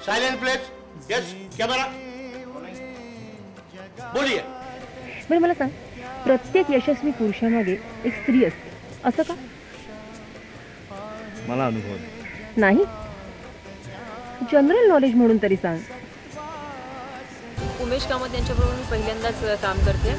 Silent please. Yes camera बोलिए। बरं मला सांग, प्रत्येक यशस्वी पुरुषामागे एक स्त्री असते असं का? मला अनुभव नाही, जनरल नॉलेज म्हणून तरी सांग। उमेश कामत यांच्याबरोबर मी पहिल्यांदाच काम करते।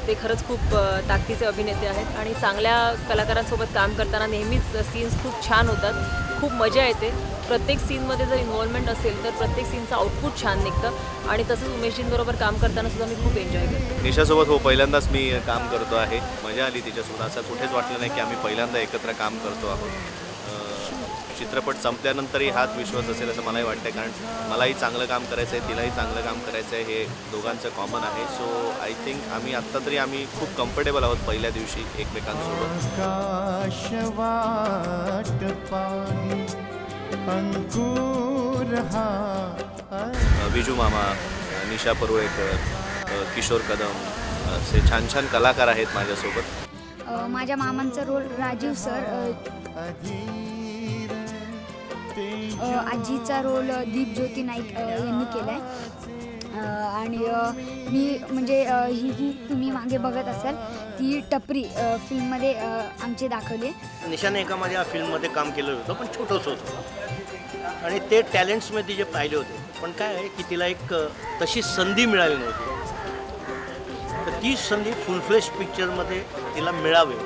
ते खरंच खूप ताकदीचे अभिनेते आहेत आणि चांगल्या कलाकारांसोबत काम करताना नेहमीच सीन्स खूप छान होतात, खूप मजा येते। प्रत्येक सीनमध्ये जर इन्व्हॉल्वमेंट असेल तर प्रत्येक सीनचं आउटपुट छान निघतं आणि तसंच उमेशजींबरोबर काम करताना सुद्धा मी खूप एन्जॉय करते। निशासोबत हो पहिल्यांदाच मी काम करतो आहे, मजा आली तिच्यासोबत। असं कुठेच वाटलं नाही की आम्ही पहिल्यांदा एकत्र काम करतो आहोत। चित्रपट संपल्यानंतरही हाच विश्वास असेल असं मलाही वाटतं, कारण मलाही चांगलं काम करायचं आहे, तिलाही चांगलं काम करायचं आहे, हे दोघांचं कॉमन आहे। सो आय थिंक आत्ता तरी आम्ही खूप कम्फर्टेबल आहोत पहिल्या दिवशी एकमेकांसोबत। विजू मामा, निशा परुळेकर, किशोर कदम असे छान छान कलाकार आहेत माझ्यासोबत। माझ्या मामांचा रोल राजीव सर, आजीचा रोल दीप ज्योती नाईक यांनी केला आहे। आणि मी म्हणजे ही तुम्ही मागे बघत असाल ती टपरी फिल्ममध्ये आमचे दाखवले। निशाने एका माझ्या फिल्ममध्ये काम केलं होतं, पण छोटंसं होतं आणि ते टॅलेंट्स मी तिचे पाहिले होते, पण काय आहे की तिला एक तशी संधी मिळाली नव्हती। तर ती संधी फुल फ्लेश पिक्चरमध्ये तिला मिळावी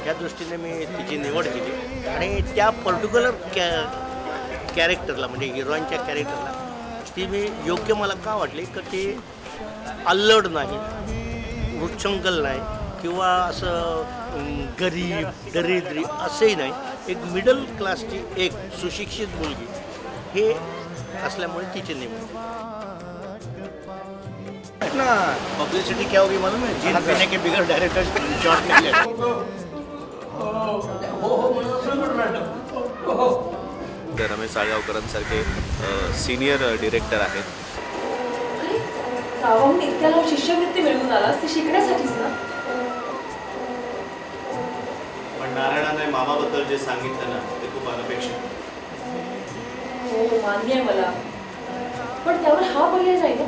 या दृष्टीने मी तिची निवड केली आणि त्या पर्टिक्युलर कॅरेक्टरला म्हणजे हिरोईनच्या कॅरेक्टरला ती मी योग्य मला का वाटली की ती अल्लड नाही, उच्चंगल नाही किंवा असं गरीब दरिद्री असंही नाही, एक मिडल क्लासची एक सुशिक्षित मुलगी हे असल्यामुळे तिची निवड। ना पब्लिसिटी क्या होगी मालूम है, जीन पीने के बिगड़ डायरेक्टर शॉट निकले। रमेश साळगावकरांसारखे सिनियर डिरेक्टर आहेत। गावाहून इतक्याला शिष्यवृत्ती मिळवून आलास ती शिकण्यासाठीच ना? पण नारायणाने मामाबद्दल जे सांगितलं ना ते खूप अनपेक्षित। हो मान्य आहे मला, पण त्यावर हा पर्याय जाईल ना?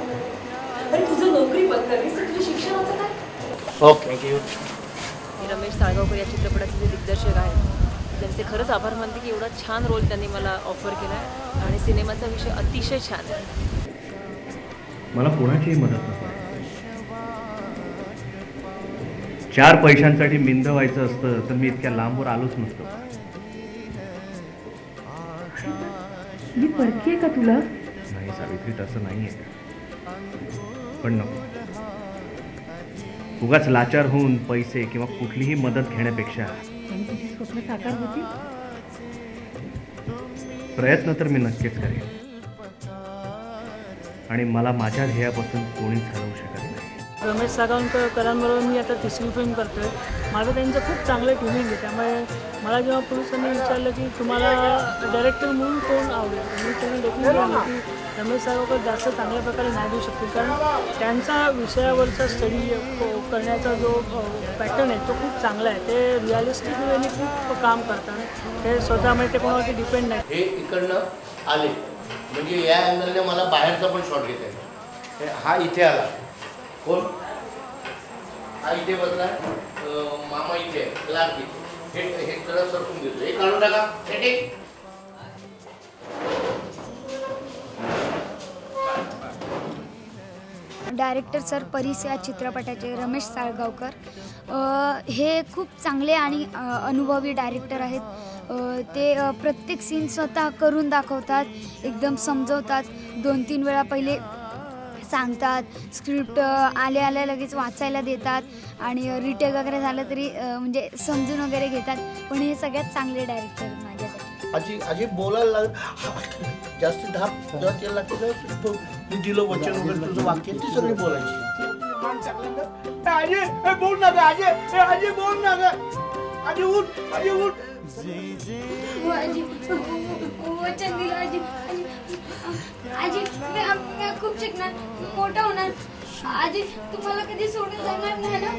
अरे तुझं नोकरी पत्करलीस तर तुझ्या शिक्षणाचं काय? Okay thank you. रमेश साळगावकर या चित्रपटाचे जे दिग्दर्शक आहेत त्यांचे खरंच आभार मानते की एवढा छान रोल त्यांनी मला ऑफर केला आहे आणि सिनेमाचा विषय अतिशय छान आहे। मला कोणाचीही मदत नको, 4 पैशांसाठी मिंद व्हायचं असतं तर मी इतक्या लांबवर आलोच नसतो। मी परकी आहे का तुला? नाही सावित्री, तसं नाही आहे, पण नको उगाच लाचार होऊन पैसे किंवा कुठलीही मदत घेण्यापेक्षा तुझी स्वप्न साकार होती। प्रयत्न तर मी नक्कीच करेन आणि मला माझ्या ध्येयापासून कोणीच हलवू शकत नाही। रमेश साळगावकरांबरोबर मी आता 3री फिल्म करतो आहे। माझं त्यांचं खूप चांगलं ट्युनिंग आहे, त्यामुळे मला जेव्हा पोलिसांनी विचारलं की तुम्हाला डायरेक्टर म्हणून कोण आवडेल, मी त्यांनी डेफिनेटली आलं की रमेश साळगावकर जास्त चांगल्या प्रकारे नाही देऊ शकतील, कारण त्यांचा विषयावरचा स्टडी करण्याचा जो पॅटर्न आहे तो खूप चांगला आहे। ते रिअलिस्टिक वेने खूप काम करतात, ते स्वतःमध्ये ते कोणावरती डिपेंड नाही। हे इकडनं आले म्हणजे या अँगलने मला बाहेरचा पण शॉट घेता येतो। हा इथे आला, कोण हा इथे बसला, मामा इथे क्लार्क इथे, हे कडक सरकून घेतो, हे काढून टाका, हे ठीक। डायरेक्टर सर परीस या चित्रपटाचे रमेश साळगावकर हे खूप चांगले आणि अनुभवी डायरेक्टर आहेत। ते प्रत्येक सीन स्वतः करून दाखवतात, एकदम समजवतात, 2-3 वेळा पहिले सांगतात, स्क्रिप्ट आल्या लगेच वाचायला देतात आणि रिटेक वगैरे झालं तरी म्हणजे समजून वगैरे घेतात, पण हे सगळ्यात चांगले डायरेक्टर माझ्यासाठी। आजी बोलायला जास्त धाप जर यायला लागते मी दिलं वचन वगैरे तुझं वाक्य ती सगळी बोलायची। आजी बोल ना ग, आजी बोल ना ग, आजी उठ, आजी उठ। आजी वचन दिलं, आजी आजी मी खूप शिकणार, मोठा होणार, आजी तुम्हाला कधी सोडून जाणार नाही ना?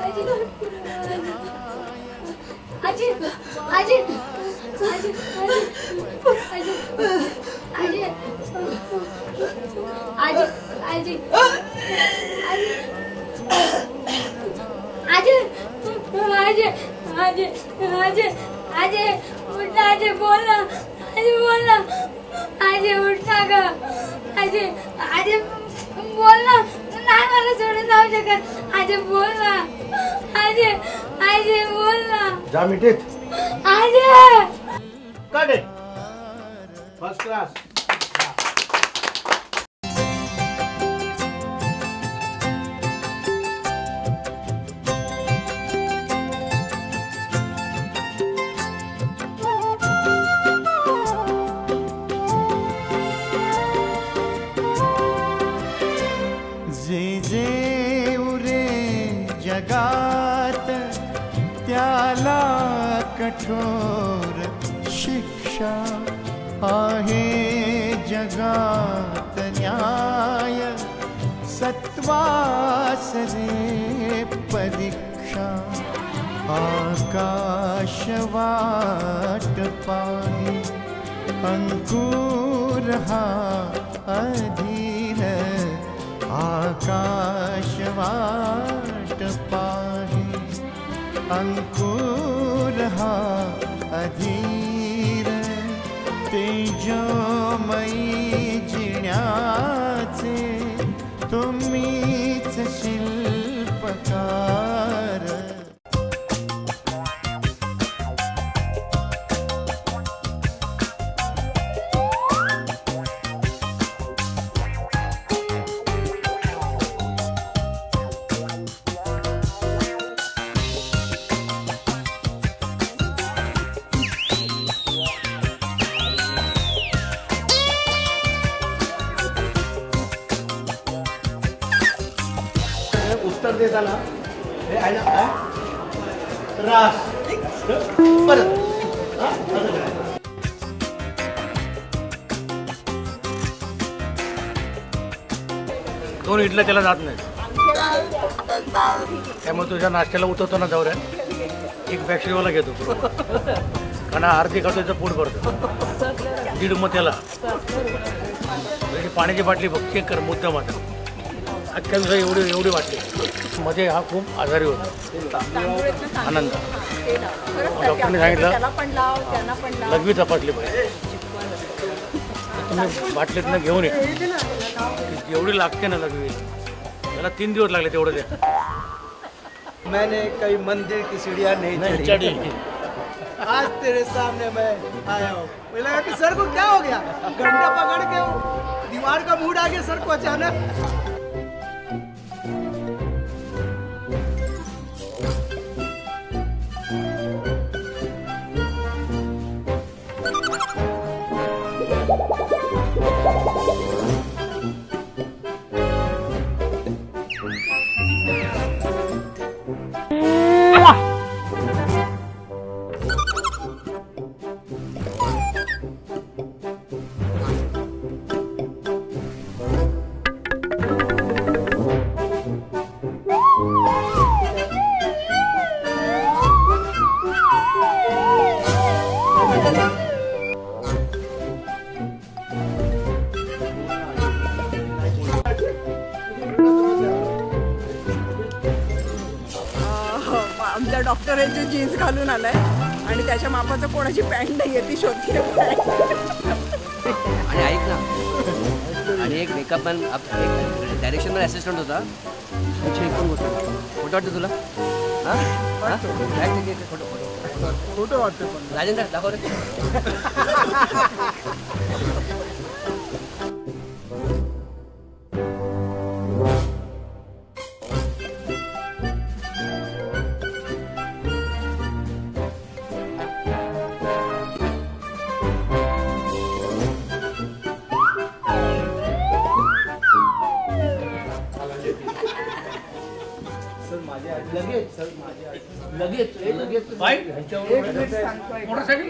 आजी आजी आजी आजी आजी आजी आजी आजी आजी आजी आजी आजी आजी उठा आजी बोल ना आजी उठा ग आजी आजी बोल ना नाही मला सोडून जाऊ शकत आजी बोल ना आजी आजी बोल ना जा मिठीत आजी काढे फर्स्ट क्लास. जे उरे जगात त्याला कठोर शिक्षा आहे जगात न्याय सत्वास रे परीक्षा आकाश वाट पाहे अंकुर हा अधीर आकाश वाट पाहे अंकुर हा अधीर तेजोमयी जिण्याचे तुम्हीच शिल्पकार. उत्तर देताना हे आहे ना रास परत दोन इडल्या त्याला जात नाही त्यामुळे तुझ्या नाश्त्याला उतरतो ना दौऱ्यात एक बॅक्टेरियाला घेतो कारण आरती खातो त्याचं पोट भरतो दीड मग त्याला त्याची पाण्याची बाटली बघ चेक कर मुद्दा मात्र अख्ख्या दिवसा एवढी वाटली मध्ये हा खूप आजारी होता आनंद डॉक्टरने सांगितलं लघवी तपासली पाहिजे तुम्ही बाटलीतनं घेऊन ये एवढी लागते ना लघवी त्याला 3 दिवस लागले तेवढं ते. मैंने कई मंदिर की सीढ़ियाँ नहीं चढ़ी आज तेरे सामने मैं आया हूँ. मुझे लगा कि सर को क्या हो गया घंटा पकड़ के दीवार का मूड आ गया सर को अचानक. आमच्या डॉक्टरांची जीन्स घालून आलाय आणि त्याच्या मापाचं कोणाची पॅन्ट नाही आहे ती शोधते. आणि ऐक ना आणि एक मेकअप मॅन एक डायरेक्शन मॅन असिस्टंट होता त्याची एक पण गोष्ट फोटो वाटतं तुला हां फोटो वाटतो पण राजेंद्र दाखव रे. लगेच मोटरसायकल